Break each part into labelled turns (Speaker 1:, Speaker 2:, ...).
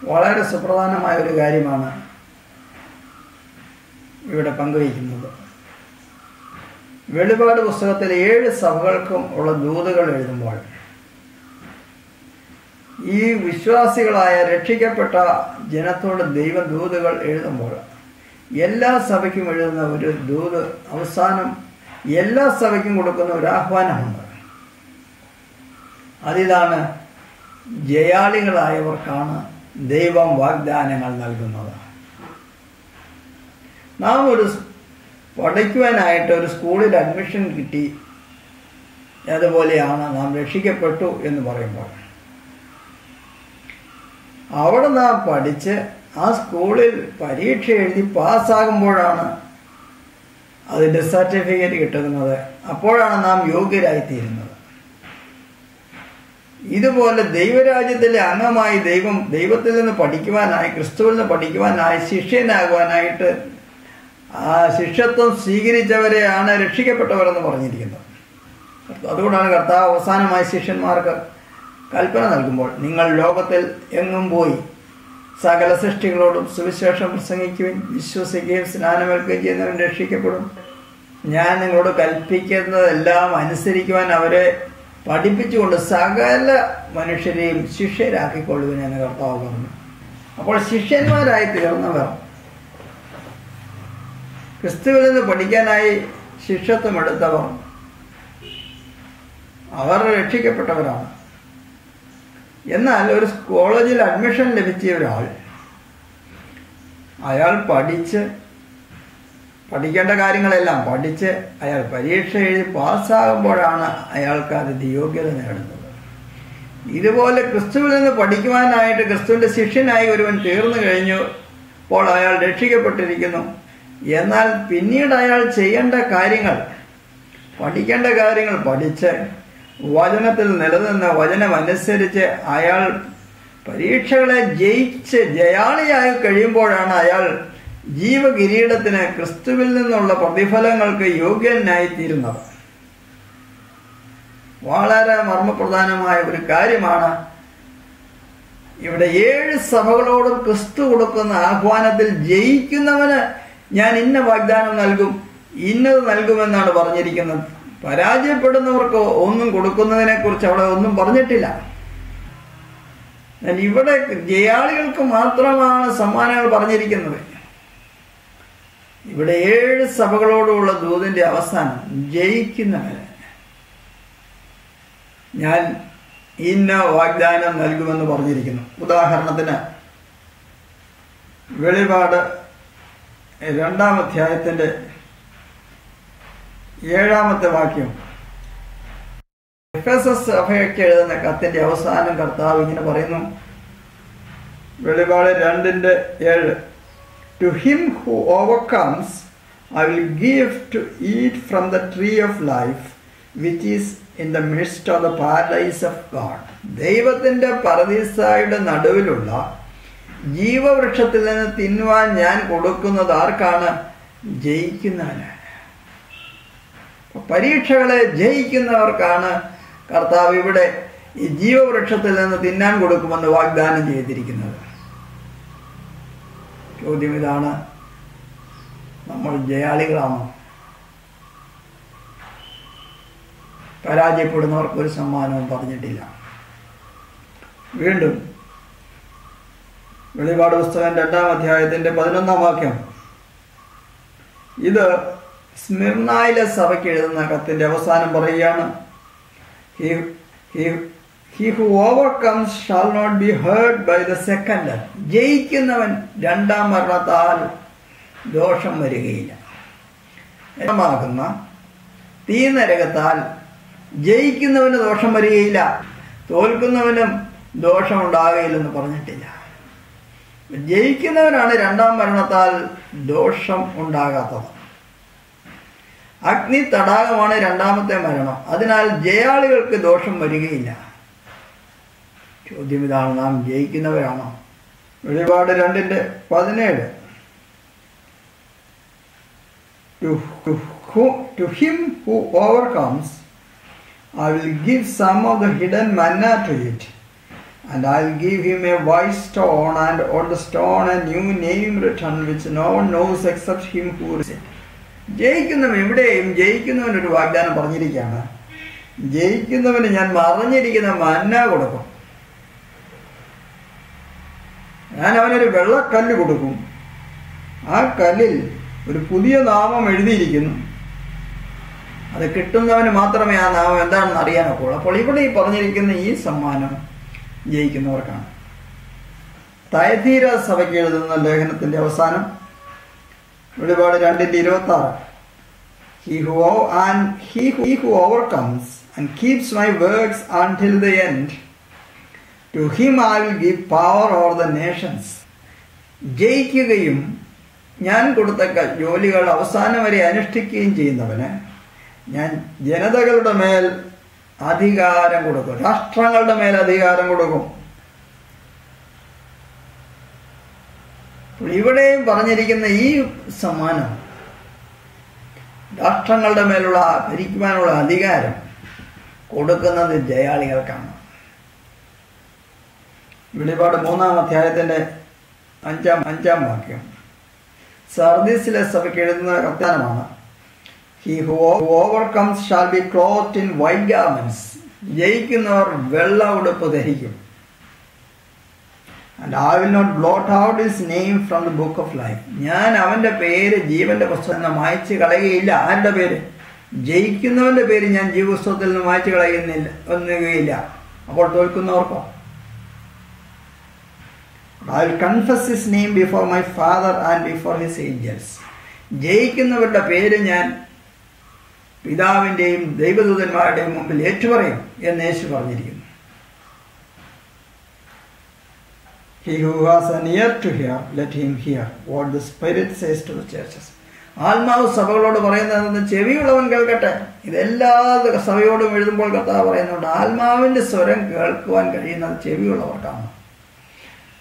Speaker 1: വളരെ സുപ്രധാനമായ ഒരു കാര്യമാണ് ഇവിടെ പങ്കുവയ്ക്കുന്നത്. വെളിപാട് പുസ്തകത്തിലെ 7 സഭകൾക്കും ഉള്ള ദൂതുകൾ എഴുതുമ്പോൾ ഈ വിശ്വാസികളായ രക്ഷിക്കപ്പെട്ട ജനത്തോട് ദൈവദൂതുകൾ എഴുതുമ്പോൾ എല്ലാ സഭയ്ക്കും എഴുതുന്ന ഒരു ദൂത് അവസാനം എല്ലാ സഭയ്ക്കും കൊടുക്കുന്ന ഒരു ആഹ്വാനമുണ്ട്. അതിതാണ് ജയാളികളായവർക്കാണ് ദൈവം വാഗ്ദാനങ്ങൾ നൽകുന്നത്. നാം പഠിക്കുവാനായിട്ട് ഒരു സ്കൂളിൽ അഡ്മിഷൻ കിട്ടി, അതുപോലെയാണ് നാം രക്ഷിക്കപ്പെട്ടു എന്ന് പറയുമ്പോൾ അവിടെ നാം പഠിച്ച് ആ സ്കൂളിൽ പരീക്ഷ എഴുതി പാസ്സാകുമ്പോഴാണ് അതിൻ്റെ സർട്ടിഫിക്കറ്റ് കിട്ടുന്നത്. അപ്പോഴാണ് നാം യോഗ്യരായിത്തീരുന്നത്. ഇതുപോലെ ദൈവരാജ്യത്തിലെ അംഗമായി ദൈവത്തിൽ നിന്ന് പഠിക്കുവാനായി, ക്രിസ്തുവിൽ നിന്ന് പഠിക്കുവാനായി, ശിഷ്യനാകുവാനായിട്ട് ആ ശിഷ്യത്വം സ്വീകരിച്ചവരെയാണ് രക്ഷിക്കപ്പെട്ടവരെന്ന് പറഞ്ഞിരിക്കുന്നത്. അതുകൊണ്ടാണ് കർത്താവ് അവസാനമായി ശിഷ്യന്മാർക്ക് കൽപ്പന നൽകുമ്പോൾ നിങ്ങൾ ലോകത്തിൽ എങ്ങും പോയി സകല സൃഷ്ടികളോടും സുവിശേഷം പ്രസംഗിക്കുകയും വിശ്വസിക്കുകയും സ്നാനമേൽക്കുകയും ചെയ്യുന്നവൻ രക്ഷിക്കപ്പെടും. ഞാൻ നിങ്ങളോട് കൽപ്പിക്കുന്നതെല്ലാം അനുസരിക്കുവാൻ അവരെ പഠിപ്പിച്ചുകൊണ്ട് സകല മനുഷ്യരെയും ശിഷ്യരാക്കിക്കൊള്ളുവാൻ എന്ന് കർത്താവ് പറഞ്ഞു. അപ്പോൾ ശിഷ്യന്മാരായി തീർന്നവർ ക്രിസ്തുവിൽ നിന്ന് പഠിക്കാനായി ശിഷ്യത്വം എടുത്തവർ അവർ രക്ഷിക്കപ്പെട്ടവരാണ്. എന്നാൽ ഒരു കോളേജിൽ അഡ്മിഷൻ ലഭിച്ച ഒരാൾ അയാൾ പഠിക്കേണ്ട കാര്യങ്ങളെല്ലാം പഠിച്ച് അയാൾ പരീക്ഷ എഴുതി പാസ്സാകുമ്പോഴാണ് അയാൾക്ക് അതിൻ്റെ യോഗ്യത നേടുന്നത്. ഇതുപോലെ ക്രിസ്തുവിൽ നിന്ന് പഠിക്കുവാനായിട്ട് ക്രിസ്തുവിൻ്റെ ശിഷ്യനായി ഒരുവൻ തീർന്നു കഴിഞ്ഞപ്പോൾ അയാൾ രക്ഷിക്കപ്പെട്ടിരിക്കുന്നു. എന്നാൽ പിന്നീട് അയാൾ ചെയ്യേണ്ട കാര്യങ്ങൾ, പഠിക്കേണ്ട കാര്യങ്ങൾ പഠിച്ച് വചനത്തിൽ നിലനിന്ന് വചനമനുസരിച്ച് അയാൾ പരീക്ഷകളെ ജയിച്ച് ജയാളിയായി കഴിയുമ്പോഴാണ് അയാൾ ജീവകിരീടത്തിന് ക്രിസ്തുവിൽ നിന്നുള്ള പ്രതിഫലങ്ങൾക്ക് യോഗ്യനായിത്തീരുന്നത്. വളരെ മർമ്മപ്രധാനമായ ഒരു കാര്യമാണ് ഇവിടെ 7 സഭകളോടും ക്രിസ്തു കൊടുക്കുന്ന ആഹ്വാനത്തിൽ ജയിക്കുന്നവന് ഞാൻ ഇന്ന വാഗ്ദാനം നൽകും, ഇന്നത് നൽകുമെന്നാണ് പറഞ്ഞിരിക്കുന്നത്. പരാജയപ്പെടുന്നവർക്ക് ഒന്നും കൊടുക്കുന്നതിനെ കുറിച്ച് അവിടെ ഒന്നും പറഞ്ഞിട്ടില്ല. എന്നാൽ ഇവിടെ ജയാളികൾക്ക് മാത്രമാണ് സമ്മാനങ്ങൾ പറഞ്ഞിരിക്കുന്നത്. ഇവിടെ 7 സഭകളോടുള്ള ദൂതിന്റെ അവസാനം ജയിക്കുന്നവന് ഞാൻ ഇന്ന വാഗ്ദാനം നൽകുമെന്ന് പറഞ്ഞിരിക്കുന്നു. ഉദാഹരണത്തിന് വെളിപാട് 2-ാം അധ്യായത്തിന്റെ 7-ാമത്തെ വാക്യം, എഫെസസ് സഭയ്ക്ക് എഴുതുന്ന കത്തിന്റെ അവസാനം കർത്താവ് ഇങ്ങനെ പറയുന്നു. വെളിപാട് 2:7, To him who overcomes, I will give to eat from the tree of life, which is in the midst of the paradise of God. ദൈവത്തിന്റെ പരദീസായുടെ നടുവിലുള്ള ജീവവൃക്ഷത്തിൽ നിന്ന് തിന്നുവാൻ ഞാൻ കൊടുക്കുന്നത് ആർക്കാണ്? ജയിക്കുന്നവന്. പരീക്ഷകളെ ജയിക്കുന്നവർക്കാണ് കർത്താവ് ഇവിടെ ഈ ജീവവൃക്ഷത്തിൽ നിന്ന് തിന്നാൻ കൊടുക്കുമെന്ന് വാഗ്ദാനം ചെയ്തിരിക്കുന്നത്. ചോദ്യം ഇതാണ്, നമ്മൾ ജയാളികളാണോ? പരാജയപ്പെടുന്നവർക്ക് ഒരു സമ്മാനവും പറഞ്ഞിട്ടില്ല. വീണ്ടും വെളിപാട് പുസ്തകം 2-ാം അധ്യായത്തിന്റെ 11-ാം വാക്യം, ഇത് സ്മിർനായിലെ സഭയ്ക്ക് എഴുതുന്ന കത്തിന്റെ അവസാനം പറയുകയാണ്. He who overcomes shall not be hurt by the second death. ജയിക്കുന്നവൻ 2-ാം മരണത്താൽ ദോഷം വരികയില്ല. ാകുന്ന തീനരകത്താൽ ജയിക്കുന്നവന് ദോഷം വരികയില്ല, തോൽക്കുന്നവനും ദോഷമുണ്ടാകുകയില്ലെന്ന് പറഞ്ഞിട്ടില്ല. ജയിക്കുന്നവനാണ് 2-ാം മരണത്താൽ ദോഷം ഉണ്ടാകാത്തത്. അഗ്നി തടാകമാണ് 2-ാമത്തെ മരണം. അതിനാൽ ജയാളികൾക്ക് ദോഷം വരികയില്ല. ചോദ്യം ഇതാണ്, നാം ജയിക്കുന്നവരാണോ? വെളിപാട് 2:17, To him who overcomes, I will give some of the hidden manna to eat. And I'll give him a white stone, and on the stone a new name written, which no one knows except him who receives it. ജയിക്കുന്നവൻ എവിടെയും ജയിക്കുന്നവനൊരു വാഗ്ദാനം പറഞ്ഞിരിക്കുകയാണ്. ജയിക്കുന്നവന് ഞാൻ മറഞ്ഞിരിക്കുന്ന മന്ന കൊടുക്കും. ഞാൻ അവനൊരു വെള്ളക്കല്ല് കൊടുക്കും. ആ കല്ലിൽ ഒരു പുതിയ നാമം എഴുതിയിരിക്കുന്നു. അത് കിട്ടുന്നവന് മാത്രമേ ആ നാമം എന്താണെന്ന് അറിയാനൊക്കുള്ളൂ. അപ്പോൾ ഇവിടെ ഈ പറഞ്ഞിരിക്കുന്ന ഈ സമ്മാനം ജയിക്കുന്നവർക്കാണ്. തയതീര സഭയ്ക്ക് എഴുതുന്ന ലേഖനത്തിന്റെ അവസാനം വെളിപാട് 2:26, He who overcomes and keeps my words until the end, to him I will give power over the nations. ജയിക്കുകയും ഞാൻ കൊടുത്ത ജോലികൾ അവസാനം വരെ അനുഷ്ഠിക്കുകയും ചെയ്യുന്നവന് ഞാൻ ജനതകളുടെ മേൽ അധികാരം കൊടുക്കും, രാഷ്ട്രങ്ങളുടെ മേൽ അധികാരം കൊടുക്കും. ഇവിടെയും പറഞ്ഞിരിക്കുന്ന ഈ സമ്മാനം രാഷ്ട്രങ്ങളുടെ മേലുള്ള ഭരിക്കുവാനുള്ള അധികാരം കൊടുക്കുന്നത് ജയാളികൾക്കാണ്. വെളിപാട് 3-ാം അധ്യായത്തിന്റെ 5-ാം വാക്യം സർദീസിലെ സഭയ്ക്ക് എഴുതുന്ന കർത്താനമാണ്. He who overcomes shall be clothed in white garments. ജയിക്കുന്നവർ വെള്ള ഉടുപ്പ് ധരിക്കും. And I will not blot out his name from the book of life. ഞാൻ അവന്റെ പേര് ജീവന്റെ പുസ്തകത്തിൽ നിന്ന് മായ്ച്ചു കളയുകയില്ല. ആരുടെ പേര്? ജയിക്കുന്നവന്റെ പേര് ഞാൻ ജീവപുസ്തകത്തിൽ നിന്ന് മായ്ച്ചു കളയുകയില്ല. അപ്പോൾ തോൽക്കുന്നവർക്കോ? I will confess his name before my Father and before his angels. ജയിക്കുന്നവരുടെ പേര് ഞാൻ പിതാവിന്റെയും ദൈവദൂതന്മാരുടെയും മുമ്പിൽ ഏറ്റുപറയും എന്ന് യേശു പറഞ്ഞിരിക്കുന്നു. He who has an ear to hear, let him hear what the Spirit says to the churches. ആത്മാവ് സഭകളോട് പറയുന്നതെന്ന് ചെവിയുള്ളവൻ കേൾക്കട്ടെ. ഇതെല്ലാ സഭയോടും എഴുതുമ്പോൾ കർത്താവ് പറയുന്നുണ്ട്, ആത്മാവിന്റെ സ്വരം കേൾക്കുവാൻ കഴിയുന്നത് ചെവിയുള്ളവർക്കാണ്.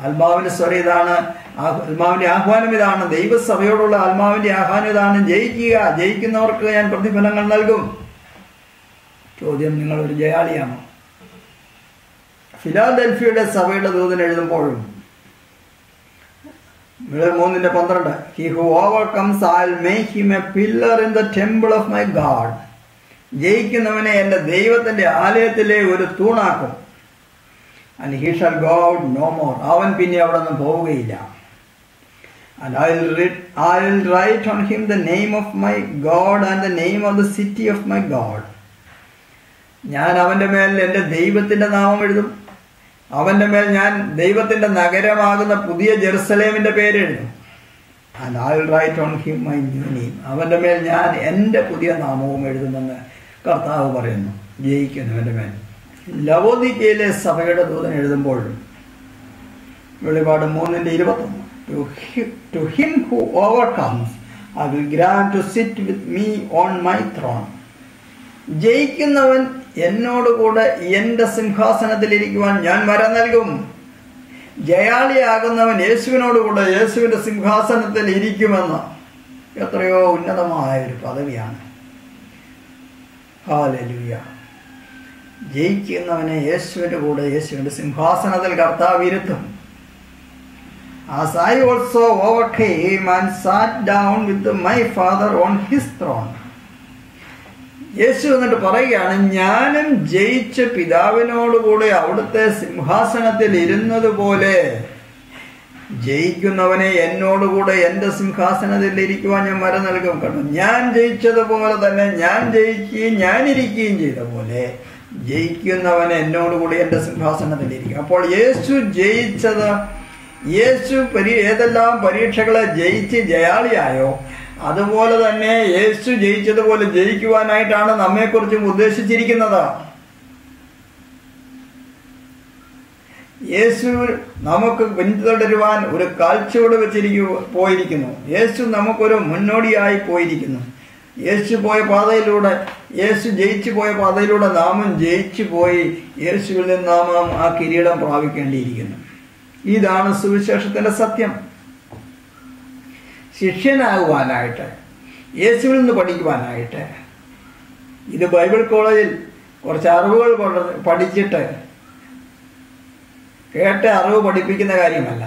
Speaker 1: ആത്മാവിന്റെ സ്വരം ഇതാണ്, ആത്മാവിന്റെ ആഹ്വാനം ഇതാണ്, ദൈവസഭയോടുള്ള ആത്മാവിന്റെ ആഹ്വാനം ഇതാണ്, ജയിക്കുക, ജയിക്കുന്നവർക്ക് ഞാൻ പ്രതിഫലങ്ങൾ നൽകും. ചോദ്യം, നിങ്ങളൊരു ജയാളിയാണോ? ഫിലാദൽഫിയയുടെ സഭയുടെ ദൂതൻ എഴുതുമ്പോഴും 3:12, He who overcomes, I'll make him a pillar in the temple of my God. ജയിക്കുന്നവനെ എൻ്റെ ദൈവത്തിന്റെ ആലയത്തിലെ ഒരു തൂണാക്കും. And he shall go out no more. അവൻ പിന്നെ അവിടെ നിന്ന് പോവുകയില്ല. And I will write on him the name of my God and the name of the city of my God. ഞാൻ അവന്റെ മേൽ എൻ്റെ ദൈവത്തിന്റെ നാമം എഴുതും. അവന്റെ മേൽ ഞാൻ ദൈവത്തിന്റെ നഗരമാകുന്ന പുതിയ ജെറുസലേമിന്റെ പേര് എഴുതും. And I will write on him my new name. അവന്റെ മേൽ ഞാൻ എൻ്റെ പുതിയ നാമവും എഴുതുമെന്ന് കർത്താവ് പറയുന്നു. ജയിക്കുന്നവന്റെ മേൽ. ലവോദിക്കയിലെ സഭയുടെ ദൂതൻ എഴുതുമ്പോഴും വെളിപാട് 3:21, To him who overcomes, I will grant to sit with me on my throne. ജയിക്കുന്നവൻ എന്നോടുകൂടെ എൻ്റെ സിംഹാസനത്തിലിരിക്കുവാൻ ഞാൻ വരം നൽകും. ജയാളിയാകുന്നവൻ യേശുവിനോടുകൂടെ യേശുവിന്റെ സിംഹാസനത്തിൽ ഇരിക്കുമെന്ന് എത്രയോ ഉന്നതമായ ഒരു പദവിയാണ്. ഹല്ലേലൂയ. ജയിക്കുന്നവനെ യേശുവിന്റെ കൂടെ യേശുവിന്റെ സിംഹാസനത്തിൽ കർത്താവ് ഇരുത്തും. As I also overcame and sat down with my Father on his throne. യേശു എന്നിട്ട് പറയുകയാണ്, ഞാനും ജയിച്ച് പിതാവിനോടുകൂടെ അവിടുത്തെ സിംഹാസനത്തിൽ ഇരുന്നത് പോലെ ജയിക്കുന്നവനെ എന്നോടുകൂടെ എൻ്റെ സിംഹാസനത്തിൽ ഇരിക്കുവാൻ ഞാൻ വരം നൽകും. കാരണം ഞാൻ ജയിച്ചതുപോലെ തന്നെ ഞാൻ ജയിക്കുകയും ഞാനിരിക്കുകയും ചെയ്ത പോലെ ജയിക്കുന്നവനെ എന്നോടുകൂടി എൻ്റെ സിംഹാസനത്തിലിരിക്കും. അപ്പോൾ യേശു ജയിച്ചത്, യേശു ഏതെല്ലാം പരീക്ഷകളെ ജയിച്ച് ജയാളിയായോ അതുപോലെ തന്നെ യേശു ജയിച്ചതുപോലെ ജയിക്കുവാനായിട്ടാണ് നമ്മെക്കുറിച്ചും ഉദ്ദേശിച്ചിരിക്കുന്നത്. യേശു നമുക്ക് പിന്തുടരുവാൻ ഒരു കാൽച്ചുവട് പോയിരിക്കുന്നു. യേശു നമുക്കൊരു മുന്നോടിയായി പോയിരിക്കുന്നു. യേശു പോയ പാതയിലൂടെ, യേശു ജയിച്ചു പോയ പാതയിലൂടെ നാമും ജയിച്ചു പോയി യേശുവിൽ നിന്ന് നാം ആ കിരീടം പ്രാപിക്കേണ്ടിയിരിക്കുന്നു. ഇതാണ് സുവിശേഷത്തിന്റെ സത്യം. ശിഷ്യനാകുവാനായിട്ട്, യേശുവിൽ നിന്ന് പഠിക്കുവാനായിട്ട്, ഇത് ബൈബിൾ കോളേജിൽ കുറച്ച് അറിവുകൾ പഠിച്ചിട്ട് കേട്ട അറിവ് പഠിപ്പിക്കുന്ന കാര്യമല്ല.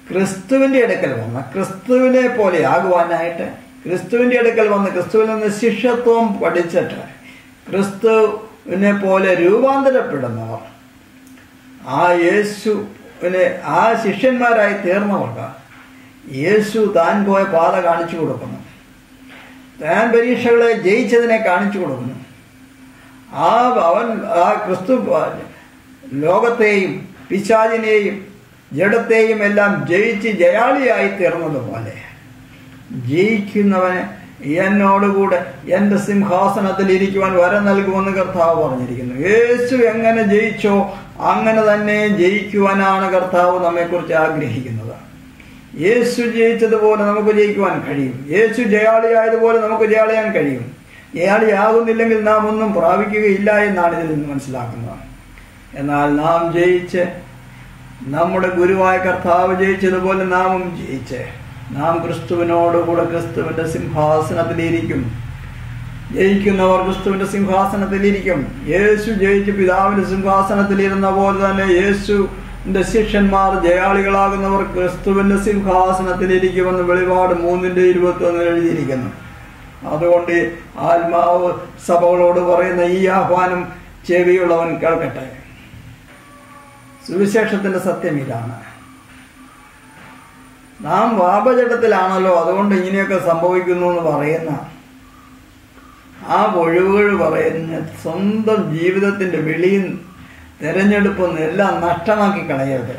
Speaker 1: ക്രിസ്തുവിൻ്റെ അടുക്കൽ വന്ന് ക്രിസ്തുവിനെ പോലെ ആകുവാനായിട്ട്, ക്രിസ്തുവിൻ്റെ അടുക്കൽ വന്ന് ക്രിസ്തുവിൽ നിന്ന് ശിഷ്യത്വം പഠിച്ചിട്ട് ക്രിസ്തുവിനെ പോലെ രൂപാന്തരപ്പെടുന്നവർ, ആ യേശുവിനെ ആ ശിഷ്യന്മാരായി തീർന്നവർക്ക് യേശു താൻ പോയ പാത കാണിച്ചു കൊടുക്കുന്നു. താൻ പരീക്ഷകളെ ജയിച്ചതിനെ കാണിച്ചു കൊടുക്കുന്നു. ആ ക്രിസ്തു ലോകത്തെയും പിശാചിനെയും ജഡത്തെയും എല്ലാം ജയിച്ച് ജയാളിയായി തീർന്നതുപോലെ ജയിക്കുന്നവന് എന്നോടുകൂടെ എൻ്റെ സിംഹാസനത്തിൽ ഇരിക്കുവാൻ വരം നൽകുമെന്ന് കർത്താവ് പറഞ്ഞിരിക്കുന്നു. യേശു എങ്ങനെ ജയിച്ചോ അങ്ങനെ തന്നെ ജയിക്കുവാനാണ് കർത്താവ് നമ്മെക്കുറിച്ച് ആഗ്രഹിക്കുന്നത്. യേശു ജയിച്ചതുപോലെ നമുക്ക് ജയിക്കുവാൻ കഴിയും. യേശു ജയാളിയായതുപോലെ നമുക്ക് ജയാളിയാൻ കഴിയും. ജയാളിയാകുന്നില്ലെങ്കിൽ നാം ഒന്നും പ്രാപിക്കുകയില്ല എന്നാണ് ഇതിൽ നിന്ന് മനസ്സിലാക്കുന്നത്. എന്നാൽ നാം ജയിച്ച്, നമ്മുടെ ഗുരുവായ കർത്താവ് ജയിച്ചതുപോലെ നാമും ജയിച്ച്, നാം ക്രിസ്തുവിനോടുകൂടെ ക്രിസ്തുവിൻ്റെ സിംഹാസനത്തിലിരിക്കും. ജയിക്കുന്നവർ ക്രിസ്തുവിൻ്റെ സിംഹാസനത്തിലിരിക്കും. യേശു ജയിച്ച് പിതാവിൻ്റെ സിംഹാസനത്തിലിരുന്ന പോലെ തന്നെ യേശുവിൻ്റെ ശിഷ്യന്മാർ ജയാളികളാകുന്നവർ ക്രിസ്തുവിൻ്റെ സിംഹാസനത്തിലിരിക്കുമെന്ന് വെളിപാട് 3:21 എഴുതിയിരിക്കുന്നു. അതുകൊണ്ട് ആത്മാവ് സഭകളോട് പറയുന്ന ഈ ആഹ്വാനം ചെവിയുള്ളവൻ കേൾക്കട്ടെ. സുവിശേഷത്തിൻ്റെ സത്യം ഇതാണ്. നാം പാപജടത്തിലാണല്ലോ, അതുകൊണ്ട് ഇങ്ങനെയൊക്കെ സംഭവിക്കുന്നു എന്ന് പറയുന്ന ആ ഒഴിവുകൾ പറയുന്ന സ്വന്തം ജീവിതത്തിൻ്റെ വിളിയും തെരഞ്ഞെടുപ്പും എല്ലാം നഷ്ടമാക്കി കളയരുത്.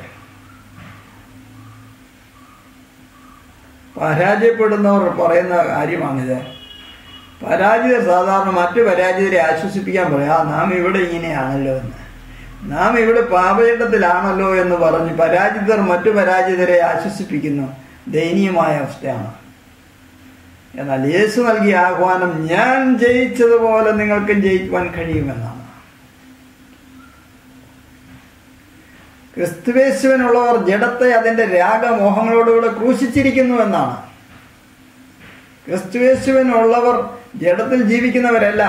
Speaker 1: പരാജയപ്പെടുന്നവർ പറയുന്ന കാര്യമാണിത്. പരാജിതർ സാധാരണ മറ്റു പരാജിതരെ ആശ്വസിപ്പിക്കാൻ പറയാം, നാം ഇവിടെ ഇങ്ങനെയാണല്ലോ എന്ന്, നാം ഇവിടെ പാപചട്ടത്തിലാണല്ലോ എന്ന് പറഞ്ഞ് പരാജിതർ മറ്റു പരാജിതരെ ആശ്വസിപ്പിക്കുന്നു. ദയനീയമായ അവസ്ഥയാണ്. എന്നാൽ യേശു നൽകിയ ആഹ്വാനം ഞാൻ ജയിച്ചതുപോലെ നിങ്ങൾക്കും ജയിക്കുവാൻ കഴിയുമെന്നാണ്. ക്രിസ്തുവേശുവിനുള്ളവർ ജഡത്തെ അതിൻ്റെ രാഗമോഹങ്ങളോടുകൂടെ ക്രൂശിച്ചിരിക്കുന്നു എന്നാണ്. ക്രിസ്തുവേശുവിനുള്ളവർ ജഡത്തിൽ ജീവിക്കുന്നവരല്ല.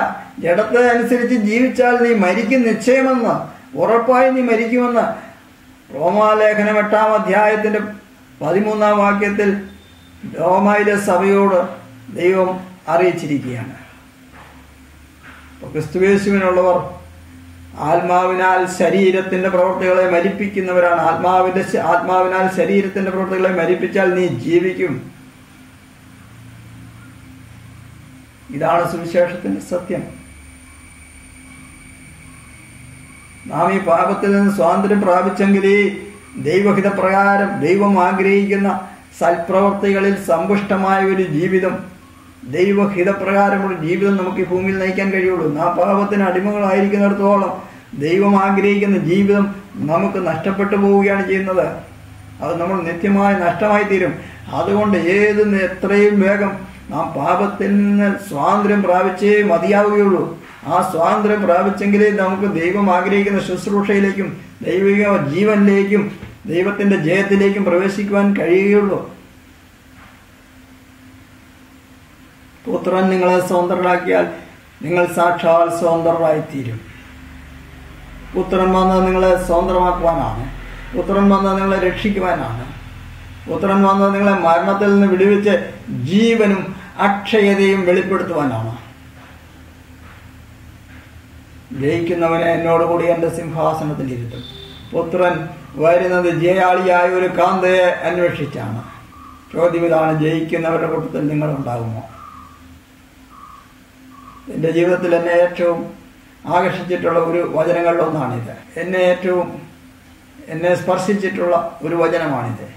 Speaker 1: ജഡത്തെ അനുസരിച്ച് ജീവിച്ചാൽ നീ മരിക്കും നിശ്ചയമെന്ന്, ഉറപ്പായി നീ മരിക്കുമെന്ന് റോമാലേഖനം 8-ാം അധ്യായത്തിൻ്റെ 13-ാം വാക്യത്തിൽ റോമയിലെ സഭയോട് ദൈവം അറിയിച്ചിരിക്കുകയാണ്. അപ്പോൾ ക്രിസ്തുവേശുവിനുള്ളവർ ആത്മാവിനാൽ ശരീരത്തിൻ്റെ പ്രവൃത്തികളെ മരിപ്പിക്കുന്നവരാണ്. ആത്മാവിനാൽ ശരീരത്തിൻ്റെ പ്രവൃത്തികളെ മരിപ്പിച്ചാൽ നീ ജീവിക്കും. ഇതാണ് സുവിശേഷത്തിൻ്റെ സത്യം. നാം ഈ പാപത്തിൽ നിന്ന് സ്വാതന്ത്ര്യം പ്രാപിച്ചെങ്കിൽ ഈ ദൈവഹിതപ്രകാരം ദൈവം ആഗ്രഹിക്കുന്ന സൽപ്രവർത്തികളിൽ സമ്പുഷ്ടമായ ഒരു ജീവിതം, ദൈവഹിതപ്രകാരമുള്ള ജീവിതം നമുക്ക് ഈ ഭൂമിയിൽ നയിക്കാൻ കഴിയുള്ളൂ. നാം പാപത്തിന് അടിമകളായിരിക്കുന്നിടത്തോളം ദൈവം ആഗ്രഹിക്കുന്ന ജീവിതം നമുക്ക് നഷ്ടപ്പെട്ടു പോവുകയാണ് ചെയ്യുന്നത്. അത് നമ്മൾ നിത്യമായി നഷ്ടമായി തീരും. അതുകൊണ്ട് എത്രയും വേഗം നാം പാപത്തിൽ നിന്ന് സ്വാതന്ത്ര്യം പ്രാപിച്ചേ മതിയാവുകയുള്ളൂ. ആ സ്വാതന്ത്ര്യം പ്രാപിച്ചെങ്കിലേ നമുക്ക് ദൈവം ആഗ്രഹിക്കുന്ന ശുശ്രൂഷയിലേക്കും ദൈവിക ജീവനിലേക്കും ദൈവത്തിൻ്റെ ജയത്തിലേക്കും പ്രവേശിക്കുവാൻ കഴിയുകയുള്ളൂ. പുത്രൻ നിങ്ങളെ സ്വതന്ത്രരാക്കിയാൽ നിങ്ങൾ സാക്ഷാൽ സ്വതന്ത്രരായിത്തീരും. പുത്രൻ വന്നത് നിങ്ങളെ സ്വതന്ത്രമാക്കുവാനാണ്. പുത്രൻ വന്നത് നിങ്ങളെ രക്ഷിക്കുവാനാണ്. പുത്രൻ വന്നത് നിങ്ങളെ മരണത്തിൽ നിന്ന് വിടുവിച്ച് ജീവനും അക്ഷയതയും വെളിപ്പെടുത്തുവാനാണ്. ജയിക്കുന്നവനെ എന്നോടുകൂടി എൻ്റെ സിംഹാസനത്തിൽ ഇരുത്തും. പുത്രൻ വരുന്നത് ജയാളിയായ ഒരു കാന്തയെ അന്വേഷിച്ചാണ്. ചോദ്യം ഇതാണ്, ജയിക്കുന്നവരുടെ കൂട്ടത്തിൽ നിങ്ങളുണ്ടാകുമോ? എൻ്റെ ജീവിതത്തിൽ എന്നെ ഏറ്റവും ആകർഷിച്ചിട്ടുള്ള ഒരു വചനങ്ങളിലൊന്നാണിത്. എന്നെ സ്പർശിച്ചിട്ടുള്ള ഒരു വചനമാണിത്.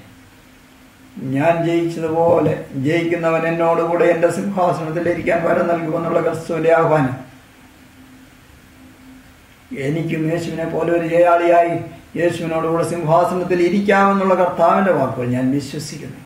Speaker 1: ഞാൻ ജയിച്ചതുപോലെ ജയിക്കുന്നവൻ എന്നോടുകൂടെ എൻ്റെ സിംഹാസനത്തിൽ ഇരിക്കാൻ വരം നൽകുമെന്നുള്ള ക്രിസ്തുവിൻ്റെ ആഹ്വാനം. എനിക്കും യേശുവിനെ പോലെ ഒരു ജയാളിയായി യേശുവിനോടുകൂടെ സിംഹാസനത്തിൽ ഇരിക്കാമെന്നുള്ള കർത്താവിൻ്റെ വാക്കുകൾ ഞാൻ വിശ്വസിക്കുന്നു.